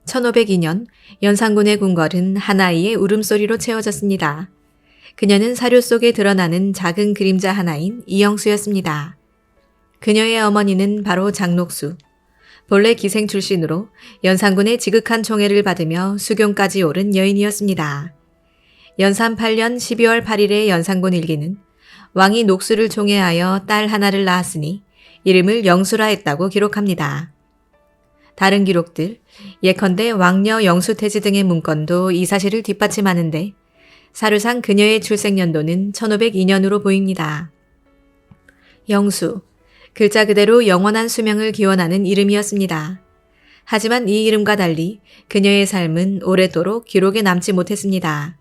1502년 연산군의 궁궐은 하나이의 울음소리로 채워졌습니다. 그녀는 사료 속에 드러나는 작은 그림자 하나인 이영수였습니다. 그녀의 어머니는 바로 장녹수. 본래 기생 출신으로 연산군의 지극한 총애를 받으며 수경까지 오른 여인이었습니다. 연산 8년 12월 8일의 연산군 일기는 왕이 녹수를 총애하여 딸 하나를 낳았으니 이름을 영수라 했다고 기록합니다. 다른 기록들, 예컨대 왕녀 영수태지 등의 문건도 이 사실을 뒷받침하는데 사료상 그녀의 출생연도는 1502년으로 보입니다. 영수, 글자 그대로 영원한 수명을 기원하는 이름이었습니다. 하지만 이 이름과 달리 그녀의 삶은 오래도록 기록에 남지 못했습니다.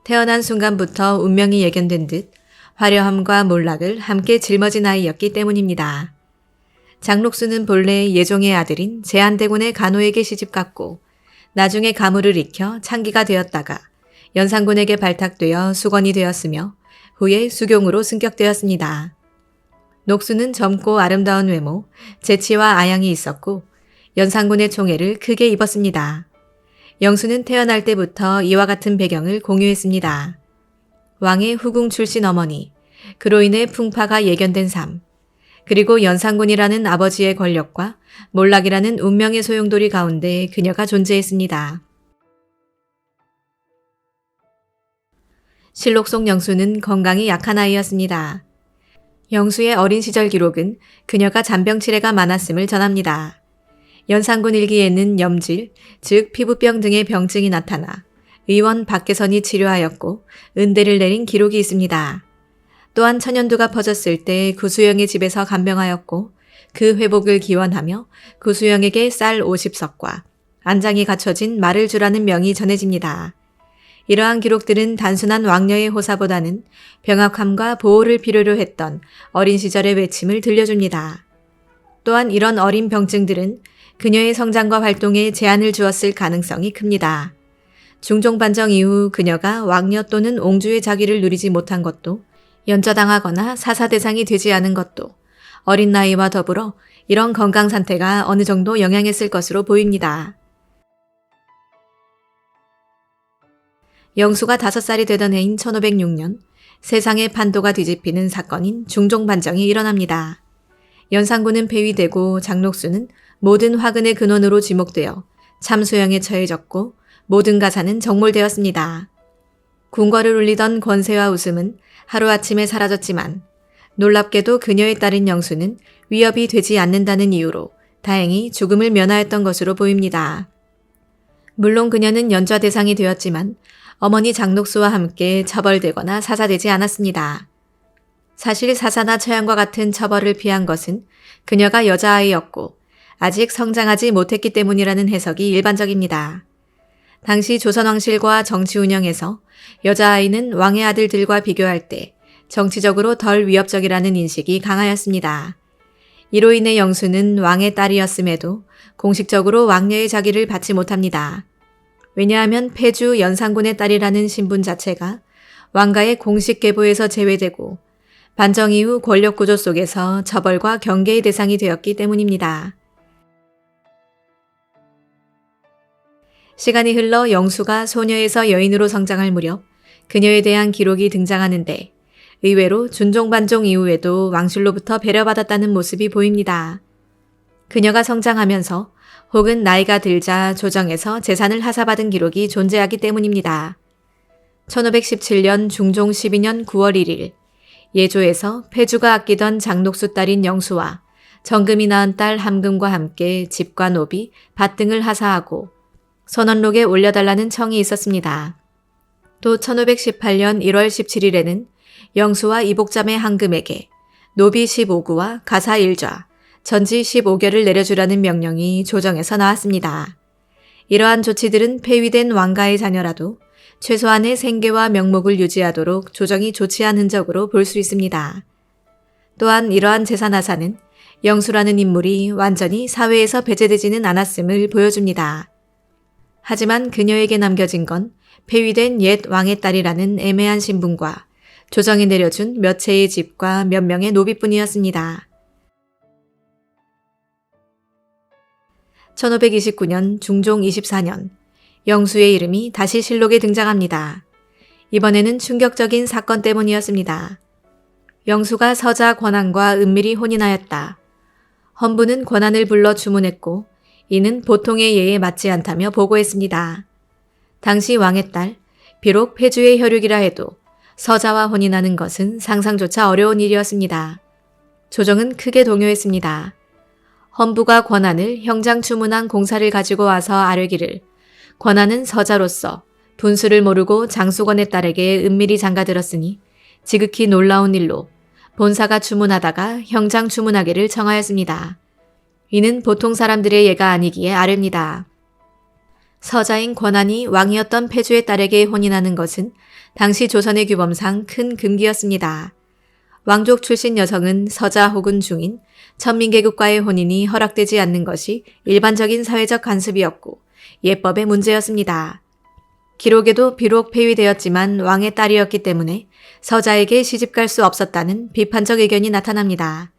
태어난 순간부터 운명이 예견된 듯 화려함과 몰락을 함께 짊어진 아이였기 때문입니다. 장녹수는 본래 예종의 아들인 제한대군의 간호에게 시집갔고 나중에 가무를 익혀 창기가 되었다가 연산군에게 발탁되어 수건이 되었으며 후에 수경으로 승격되었습니다. 녹수는 젊고 아름다운 외모, 재치와 아양이 있었고 연산군의 총애를 크게 입었습니다. 영수는 태어날 때부터 이와 같은 배경을 공유했습니다. 왕의 후궁 출신 어머니, 그로 인해 풍파가 예견된 삶, 그리고 연산군이라는 아버지의 권력과 몰락이라는 운명의 소용돌이 가운데 그녀가 존재했습니다. 실록 속 영수는 건강이 약한 아이였습니다. 영수의 어린 시절 기록은 그녀가 잔병치레가 많았음을 전합니다. 연산군 일기에는 염질, 즉 피부병 등의 병증이 나타나 의원 박계선이 치료하였고 은대를 내린 기록이 있습니다. 또한 천연두가 퍼졌을 때 구수영의 집에서 간병하였고 그 회복을 기원하며 구수영에게 쌀 50석과 안장이 갖춰진 말을 주라는 명이 전해집니다. 이러한 기록들은 단순한 왕녀의 호사보다는 병합함과 보호를 필요로 했던 어린 시절의 외침을 들려줍니다. 또한 이런 어린 병증들은 그녀의 성장과 활동에 제한을 주었을 가능성이 큽니다. 중종반정 이후 그녀가 왕녀 또는 옹주의 자기를 누리지 못한 것도 연좌당하거나 사사 대상이 되지 않은 것도 어린 나이와 더불어 이런 건강 상태가 어느 정도 영향했을 것으로 보입니다. 영수가 5살이 되던 해인 1506년 세상의 판도가 뒤집히는 사건인 중종반정이 일어납니다. 연산군은 폐위되고 장녹수는 모든 화근의 근원으로 지목되어 참수형에 처해졌고 모든 가사는 정몰되었습니다. 궁궐을 울리던 권세와 웃음은 하루아침에 사라졌지만 놀랍게도 그녀의 딸인 영수는 위협이 되지 않는다는 이유로 다행히 죽음을 면하였던 것으로 보입니다. 물론 그녀는 연좌 대상이 되었지만 어머니 장녹수와 함께 처벌되거나 사사되지 않았습니다. 사실 사사나 처형과 같은 처벌을 피한 것은 그녀가 여자아이였고 아직 성장하지 못했기 때문이라는 해석이 일반적입니다. 당시 조선왕실과 정치 운영에서 여자아이는 왕의 아들들과 비교할 때 정치적으로 덜 위협적이라는 인식이 강하였습니다. 이로 인해 영수는 왕의 딸이었음에도 공식적으로 왕녀의 자기를 받지 못합니다. 왜냐하면 폐주 연산군의 딸이라는 신분 자체가 왕가의 공식 계보에서 제외되고 반정 이후 권력 구조 속에서 처벌과 경계의 대상이 되었기 때문입니다. 시간이 흘러 영수가 소녀에서 여인으로 성장할 무렵 그녀에 대한 기록이 등장하는데 의외로 준종반종 이후에도 왕실로부터 배려받았다는 모습이 보입니다. 그녀가 성장하면서 혹은 나이가 들자 조정에서 재산을 하사받은 기록이 존재하기 때문입니다. 1517년 중종 12년 9월 1일 예조에서 폐주가 아끼던 장녹수 딸인 영수와 정금이 낳은 딸 함금과 함께 집과 노비, 밭 등을 하사하고 선언록에 올려달라는 청이 있었습니다. 또 1518년 1월 17일에는 영수와 이복자매 함금에게 노비 15구와 가사 1좌, 전지 15결을 내려주라는 명령이 조정에서 나왔습니다. 이러한 조치들은 폐위된 왕가의 자녀라도 최소한의 생계와 명목을 유지하도록 조정이 조치한 흔적으로 볼 수 있습니다. 또한 이러한 재산 하사는 영수라는 인물이 완전히 사회에서 배제되지는 않았음을 보여줍니다. 하지만 그녀에게 남겨진 건 폐위된 옛 왕의 딸이라는 애매한 신분과 조정이 내려준 몇 채의 집과 몇 명의 노비뿐이었습니다. 1529년 중종 24년 영수의 이름이 다시 실록에 등장합니다. 이번에는 충격적인 사건 때문이었습니다. 영수가 서자 권한과 은밀히 혼인하였다. 헌부는 권한을 불러 주문했고 이는 보통의 예에 맞지 않다며 보고했습니다. 당시 왕의 딸, 비록 폐주의 혈육이라 해도 서자와 혼인하는 것은 상상조차 어려운 일이었습니다. 조정은 크게 동요했습니다. 헌부가 권한을 형장 주문한 공사를 가지고 와서 아뢰기를 권한은 서자로서 분수를 모르고 장수건의 딸에게 은밀히 장가들었으니 지극히 놀라운 일로 본사가 주문하다가 형장 주문하기를 청하였습니다. 이는 보통 사람들의 예가 아니기에 아뢰입니다. 서자인 권한이 왕이었던 폐주의 딸에게 혼인하는 것은 당시 조선의 규범상 큰 금기였습니다. 왕족 출신 여성은 서자 혹은 중인, 천민계급과의 혼인이 허락되지 않는 것이 일반적인 사회적 관습이었고 예법의 문제였습니다. 기록에도 비록 폐위되었지만 왕의 딸이었기 때문에 서자에게 시집갈 수 없었다는 비판적 의견이 나타납니다.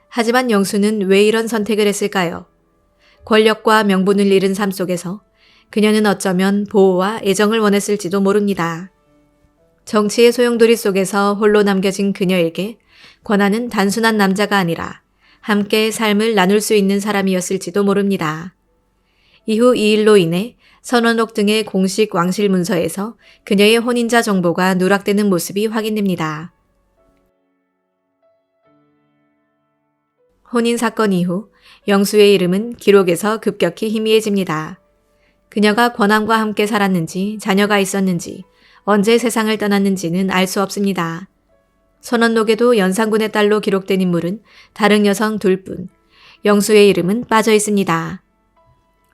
하지만 영수는 왜 이런 선택을 했을까요? 권력과 명분을 잃은 삶 속에서 그녀는 어쩌면 보호와 애정을 원했을지도 모릅니다. 정치의 소용돌이 속에서 홀로 남겨진 그녀에게 권한은 단순한 남자가 아니라 함께 삶을 나눌 수 있는 사람이었을지도 모릅니다. 이후 이 일로 인해 선원록 등의 공식 왕실 문서에서 그녀의 혼인자 정보가 누락되는 모습이 확인됩니다. 혼인 사건 이후 영수의 이름은 기록에서 급격히 희미해집니다. 그녀가 권한과 함께 살았는지 자녀가 있었는지 언제 세상을 떠났는지는 알 수 없습니다. 선원록에도 연산군의 딸로 기록된 인물은 다른 여성 둘뿐, 영수의 이름은 빠져 있습니다.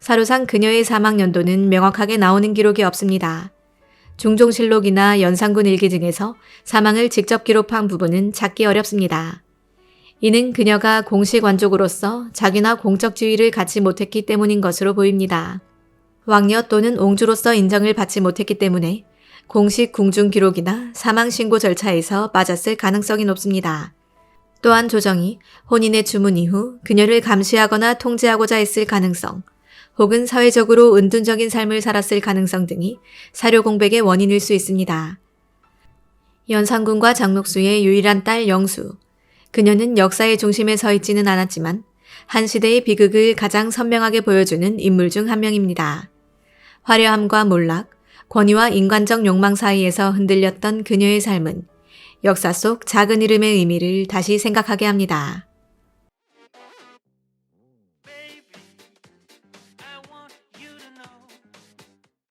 사료상 그녀의 사망 연도는 명확하게 나오는 기록이 없습니다. 중종실록이나 연산군 일기 등에서 사망을 직접 기록한 부분은 찾기 어렵습니다. 이는 그녀가 공식 관족으로서 자기나 공적 지위를 갖지 못했기 때문인 것으로 보입니다. 왕녀 또는 옹주로서 인정을 받지 못했기 때문에 공식 궁중 기록이나 사망 신고 절차에서 빠졌을 가능성이 높습니다. 또한 조정이 혼인의 주문 이후 그녀를 감시하거나 통제하고자 했을 가능성, 혹은 사회적으로 은둔적인 삶을 살았을 가능성 등이 사료 공백의 원인일 수 있습니다. 연산군과 장록수의 유일한 딸 영수. 그녀는 역사의 중심에 서 있지는 않았지만 한 시대의 비극을 가장 선명하게 보여주는 인물 중 한 명입니다. 화려함과 몰락, 권위와 인간적 욕망 사이에서 흔들렸던 그녀의 삶은 역사 속 작은 이름의 의미를 다시 생각하게 합니다.